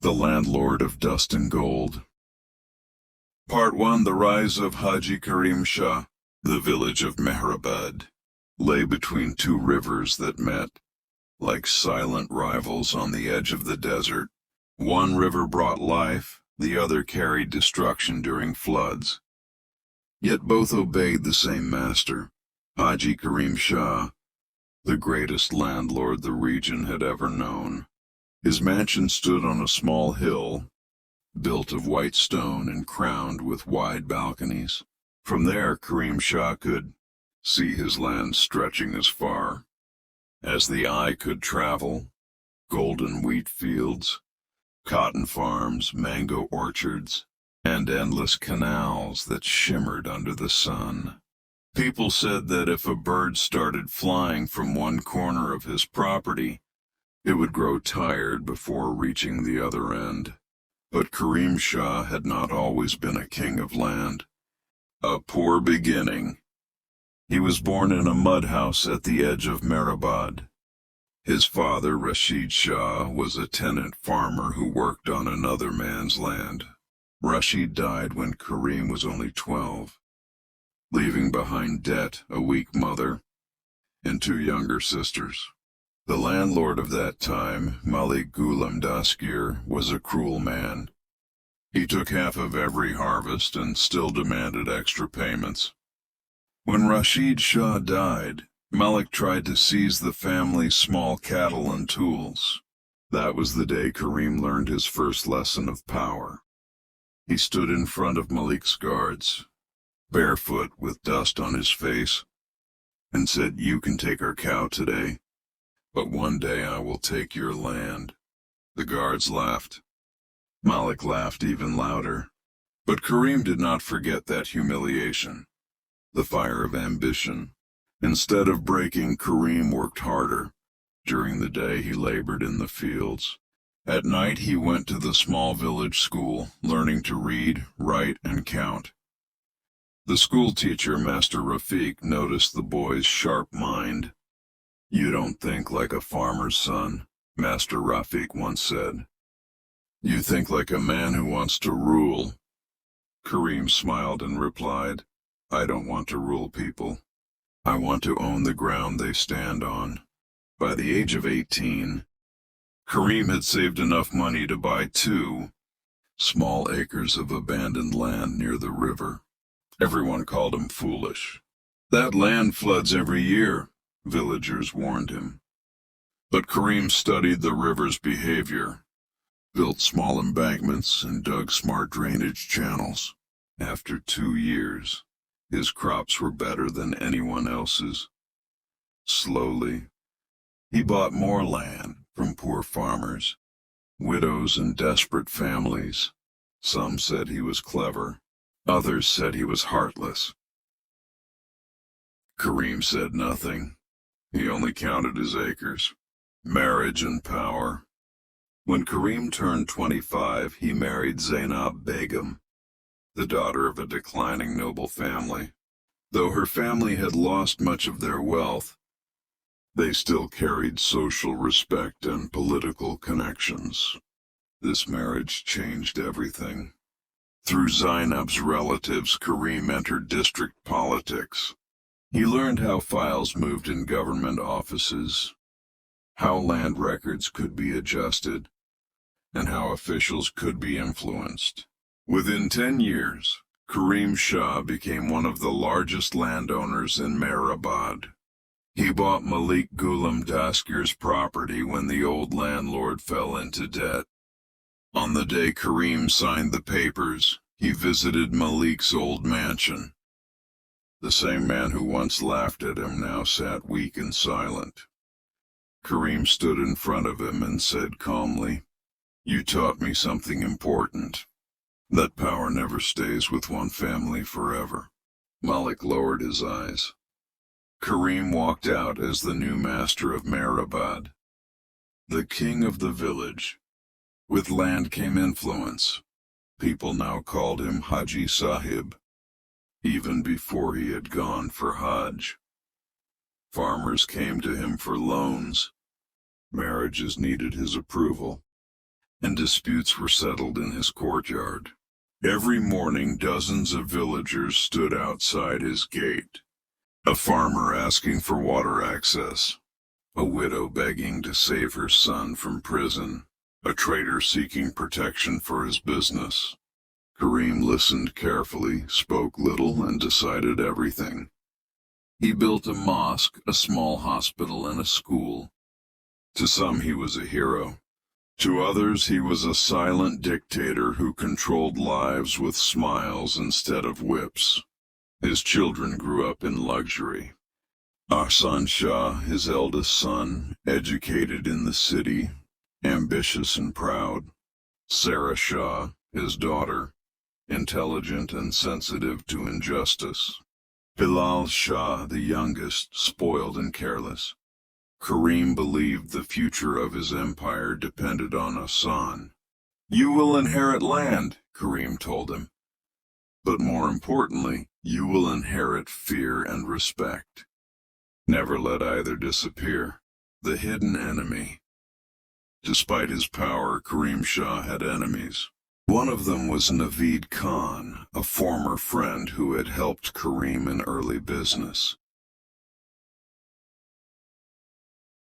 The Landlord of Dust and Gold. Part 1. The rise of Haji Karim Shah. The village of Mehrabad lay between two rivers that met, like silent rivals on the edge of the desert. One river brought life, the other carried destruction during floods. Yet both obeyed the same master, Haji Karim Shah, the greatest landlord the region had ever known. His mansion stood on a small hill, built of white stone and crowned with wide balconies. From there, Karim Shah could see his land stretching as far as the eye could travel: golden wheat fields, cotton farms, mango orchards, and endless canals that shimmered under the sun. People said that if a bird started flying from one corner of his property, it would grow tired before reaching the other end. But Karim Shah had not always been a king of land. A poor beginning. He was born in a mud house at the edge of Mehrabad. His father, Rashid Shah, was a tenant farmer who worked on another man's land. Rashid died when Karim was only 12, leaving behind debt, a weak mother, and two younger sisters. The landlord of that time, Malik Ghulam Dastgir, was a cruel man. He took half of every harvest and still demanded extra payments. When Rashid Shah died, Malik tried to seize the family's small cattle and tools. That was the day Karim learned his first lesson of power. He stood in front of Malik's guards, barefoot with dust on his face, and said, "You can take our cow today, but one day I will take your land." The guards laughed. Malik laughed even louder. But Karim did not forget that humiliation, the fire of ambition. Instead of breaking, Karim worked harder. During the day he labored in the fields. At night he went to the small village school, learning to read, write, and count. The school teacher, Master Rafiq, noticed the boy's sharp mind. "You don't think like a farmer's son," Master Rafiq once said. "You think like a man who wants to rule." Karim smiled and replied, "I don't want to rule people. I want to own the ground they stand on." By the age of 18, Karim had saved enough money to buy 2 small acres of abandoned land near the river. Everyone called him foolish. "That land floods every year," villagers warned him. But Karim studied the river's behavior, built small embankments, and dug smart drainage channels. After 2 years, his crops were better than anyone else's. Slowly, he bought more land from poor farmers, widows, and desperate families. Some said he was clever. Others said he was heartless. Karim said nothing. He only counted his acres, marriage, and power. When Karim turned 25, he married Zainab Begum, the daughter of a declining noble family. Though her family had lost much of their wealth, they still carried social respect and political connections. This marriage changed everything. Through Zainab's relatives, Karim entered district politics. He learned how files moved in government offices, how land records could be adjusted, and how officials could be influenced. Within 10 years, Karim Shah became one of the largest landowners in Mehrabad. He bought Malik Ghulam Dastgir's property when the old landlord fell into debt. On the day Karim signed the papers, he visited Malik's old mansion. The same man who once laughed at him now sat weak and silent. Karim stood in front of him and said calmly, "You taught me something important, that power never stays with one family forever." Malik lowered his eyes. Karim walked out as the new master of Mehrabad, the king of the village. With land came influence. People now called him Haji Sahib, even before he had gone for Hajj. Farmers came to him for loans. Marriages needed his approval. and disputes were settled in his courtyard. Every morning dozens of villagers stood outside his gate, a farmer asking for water access, a widow begging to save her son from prison, a trader seeking protection for his business. Karim listened carefully, spoke little, and decided everything. He built a mosque, a small hospital, and a school. To some he was a hero. To others he was a silent dictator who controlled lives with smiles instead of whips. His children grew up in luxury. Ahsan Shah, his eldest son, educated in the city, ambitious and proud. Sarah Shah, his daughter, intelligent and sensitive to injustice. Bilal Shah, the youngest, spoiled and careless. Karim believed the future of his empire depended on Ahsan. "You will inherit land," Karim told him. "But more importantly, you will inherit fear and respect. Never let either disappear." The hidden enemy. Despite his power, Karim Shah had enemies. One of them was Naveed Khan, a former friend who had helped Karim in early business.